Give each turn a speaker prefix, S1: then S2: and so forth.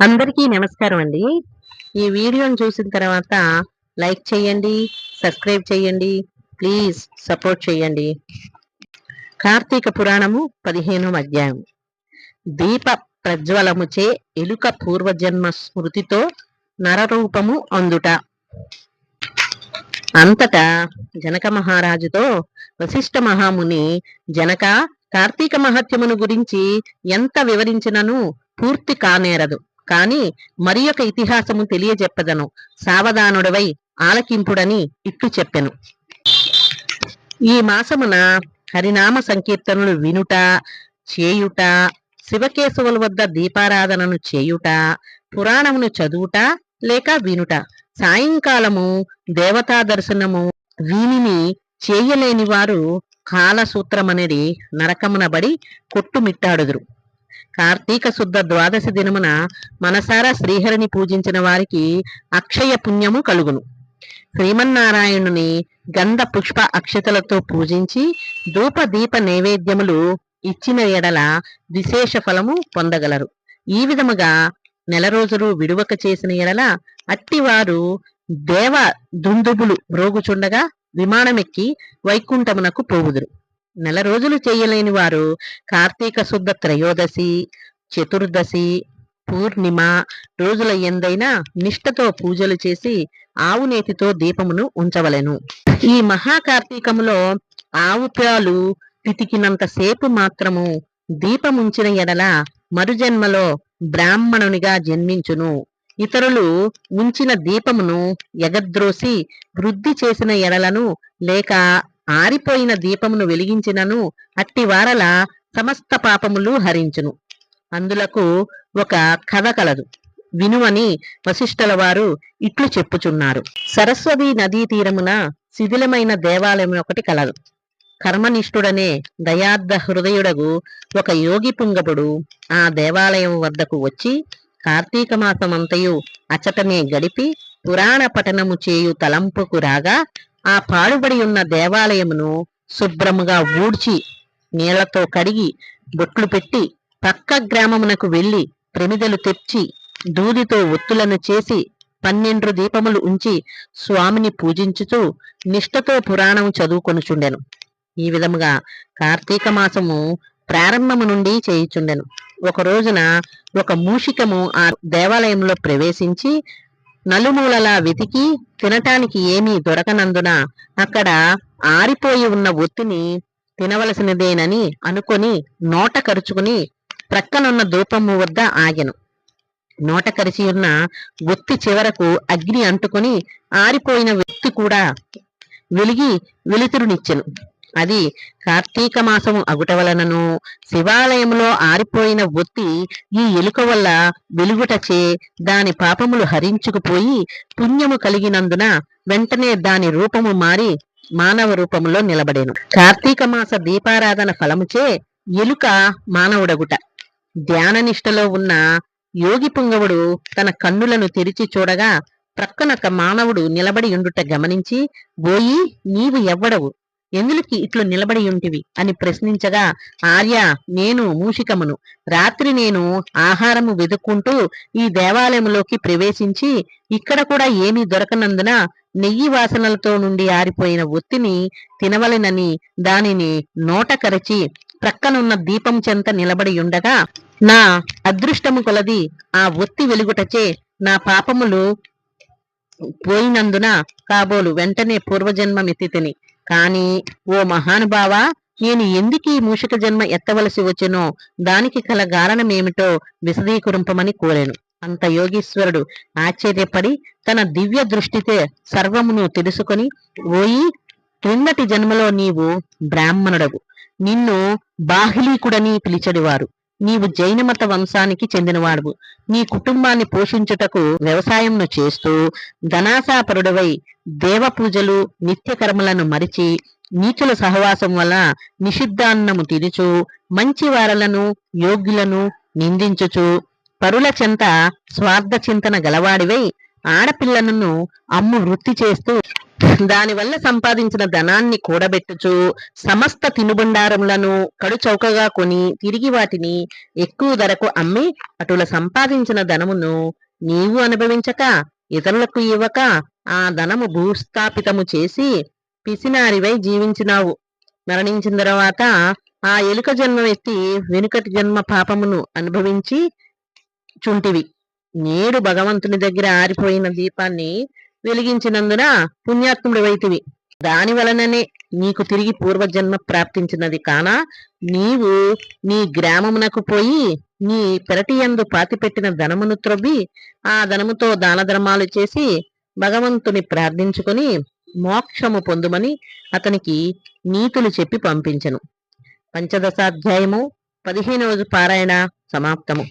S1: అందరికీ నమస్కారం అండి. ఈ వీడియోని చూసిన తర్వాత లైక్ చేయండి, సబ్స్క్రైబ్ చేయండి, ప్లీజ్ సపోర్ట్ చేయండి. కార్తీక పురాణము 15వ అధ్యాయం. దీప ప్రజ్వలముచే ఎలుక పూర్వజన్మ స్మృతితో నరరూపము అందుట. అంతటా జనక మహారాజుతో వశిష్ఠ మహాముని, జనక, కార్తీక మహత్యమును గురించి ఎంత వివరించినను పూర్తి కానేరదు. కాని మరి ఒక ఇతిహాసము తెలియజెప్పదను, సావధానుడవై ఆలకింపుడని ఇట్లు చెప్పెను. ఈ మాసమున హరినామ సంకీర్తనలు వినుట, చేయుట, శివకేశవుల వద్ద దీపారాధనను చేయుట, పురాణమును చదువుట లేక వినుట, సాయంకాలము దేవతా దర్శనము వీనిని చేయలేని వారు కాలసూత్రమనేది నరకమునబడి కొట్టుమిట్టాడుదురు. కార్తీక శుద్ధ ద్వాదశి దినమున మనసారా శ్రీహరిని పూజించిన వారికి అక్షయ పుణ్యము కలుగును. శ్రీమన్నారాయణుని గంధ పుష్ప అక్షతలతో పూజించి ధూప దీప నైవేద్యములు ఇచ్చిన ఎడల విశేష ఫలము పొందగలరు. ఈ విధముగా నెల రోజులు విడువక చేసిన ఎడల అట్టివారు దేవ దుందుబులు మ్రోగుచుండగా విమానమెక్కి వైకుంఠమునకు పోవుదురు. నెల రోజులు చేయలేని వారు కార్తీక శుద్ధ త్రయోదశి, చతుర్దశి, పూర్ణిమ రోజుల ఎందైనా నిష్ఠతో పూజలు చేసి ఆవు నేతితో దీపమును ఉంచవలెను. ఈ మహాకార్తీకములో ఆవు పాలు పితికినంత సేపు మాత్రము దీపముంచిన ఎడల మరుజన్మలో బ్రాహ్మణునిగా జన్మించును. ఇతరులు ఉంచిన దీపమును ఎగద్రోసి వృద్ధి చేసిన ఎడలను లేక ఆరిపోయిన దీపమును వెలిగించినను అట్టి వారల సమస్త పాపములు హరించును. అందులకు ఒక కథ కలదు, వినువని వశిష్ఠుల వారు ఇట్లు చెప్పుచున్నారు. సరస్వతి నదీ తీరమున శిథిలమైన దేవాలయం ఒకటి కలదు. కర్మనిష్ఠుడనే దయార్థ హృదయుడగు ఒక యోగి పుంగపుడు ఆ దేవాలయం వద్దకు వచ్చి కార్తీక మాసమంతయు అచటనే గడిపి పురాణ పఠనము చేయు తలంపుకు రాగా ఆ పాడుబడి ఉన్న దేవాలయమును శుభ్రముగా ఊడ్చి నీళ్లతో కడిగి బొట్లు పెట్టి పక్క గ్రామమునకు వెళ్లి ప్రమిదలు తెచ్చి దూదితో ఒత్తులను చేసి 12 దీపములు ఉంచి స్వామిని పూజించుతూ నిష్ఠతో పురాణము చదువుకొనుచుండెను. ఈ విధముగా కార్తీక మాసము ప్రారంభము నుండి చేయుచుండెను. ఒక రోజున ఒక మూషికము ఆ దేవాలయంలో ప్రవేశించి నలుమూలలా వెతికి తినటానికి ఏమీ దొరకనందున అక్కడ ఆరిపోయి ఉన్న ఒత్తిని తినవలసినదేనని అనుకొని నోట కరుచుకుని ప్రక్కనున్న ధూపము వద్ద ఆగెను. నోట కరిచి ఉన్న ఒత్తి చివరకు అగ్ని అంటుకొని ఆరిపోయిన ఒత్తి కూడా వెలిగి వెలుతురునిచ్చెను. అది కార్తీక మాసము అగుట వలనను శివాలయంలో ఆరిపోయిన ఒత్తి ఈ ఎలుక వల్ల వెలుగుటచే దాని పాపములు హరించుకుపోయి పుణ్యము కలిగినందున వెంటనే దాని రూపము మారి మానవ రూపములో నిలబడేను. కార్తీక మాస దీపారాధన ఫలముచే ఎలుక మానవుడగుట. ధ్యాననిష్టలో ఉన్న యోగి పుంగవుడు తన కన్నులను తెరిచి చూడగా ప్రక్కనొక మానవుడు నిలబడి ఉండుట గమనించి, "ఓయి, నీవు ఎవ్వడవు? ఎందులకి ఇట్లు నిలబడి ఉంటివి?" అని ప్రశ్నించగా, "ఆర్య, నేను మూషికమును. రాత్రి నేను ఆహారము వెదుక్కుంటూ ఈ దేవాలయంలోకి ప్రవేశించి ఇక్కడ కూడా ఏమీ దొరకనందున నెయ్యి వాసనలతో నుండి ఆరిపోయిన ఒత్తిని తినవలెనని దానిని నోట కరచి ప్రక్కనున్న దీపం చెంత నిలబడి ఉండగా నా అదృష్టము కొలది ఆ ఒత్తి వెలుగుటచే నా పాపములు పోయినందున కాబోలు వెంటనే పూర్వజన్మమెత్తితిని. కాని ఓ మహానుభావా, నేను ఎందుకు ఈ మూషిక జన్మ ఎత్తవలసి వచ్చెనో దానికి కల కారణమేమిటో విశదీకరింపమని కోరెను. అంత యోగీశ్వరుడు ఆశ్చర్యపడి తన దివ్య దృష్టితే సర్వమును తెలుసుకొని, "ఓయి, క్రిందటి జన్మలో నీవు బ్రాహ్మణుడవు. నిన్ను బాహ్లీకుడని పిలిచెడివారు. నీవు జైనమత వంశానికి చెందినవాడువు. నీ కుటుంబాన్ని పోషించుటకు వ్యవసాయంను చేస్తూ ధనాసాపరుడవై దేవ పూజలు నిత్యకర్మలను మరిచి నీచుల సహవాసం వల్ల నిషిద్ధాన్నము తినుచు మంచి వారలను యోగ్యులను నిందించుచు పరుల చెంత స్వార్థ చింతన గలవాడివై ఆడపిల్లలను అమ్ము వృత్తి చేస్తూ దానివల్ల సంపాదించిన ధనాన్ని కూడబెట్టుచు సమస్త తినుబండారములను కడుచౌకగా కొని తిరిగి వాటిని ఎక్కువ ధరకు అమ్మి అటుల సంపాదించిన ధనమును నీవు అనుభవించక ఇతరులకు ఇవ్వక ఆ ధనము భూస్థాపితము చేసి పిసినారివై జీవించినావు. మరణించిన తర్వాత ఆ ఎలుక జన్మ ఎత్తి వెనుకటి జన్మ పాపమును అనుభవించి చుంటివి. నేడు భగవంతుని దగ్గర ఆరిపోయిన దీపాన్ని వెలిగించినందున పుణ్యాత్ముడివైతివి. దాని వలననే నీకు తిరిగి పూర్వజన్మ ప్రాప్తించినది. కానా నీవు నీ గ్రామమునకు పోయి నీ పెరటియందు పాతిపెట్టిన ధనమును త్రవ్వి ఆ ధనముతో దాన ధర్మాలు చేసి భగవంతుని ప్రార్థించుకొని మోక్షము పొందుమని అతనికి నీతులు చెప్పి పంపించెను. పంచదశాధ్యాయము 15వ పారాయణ సమాప్తము.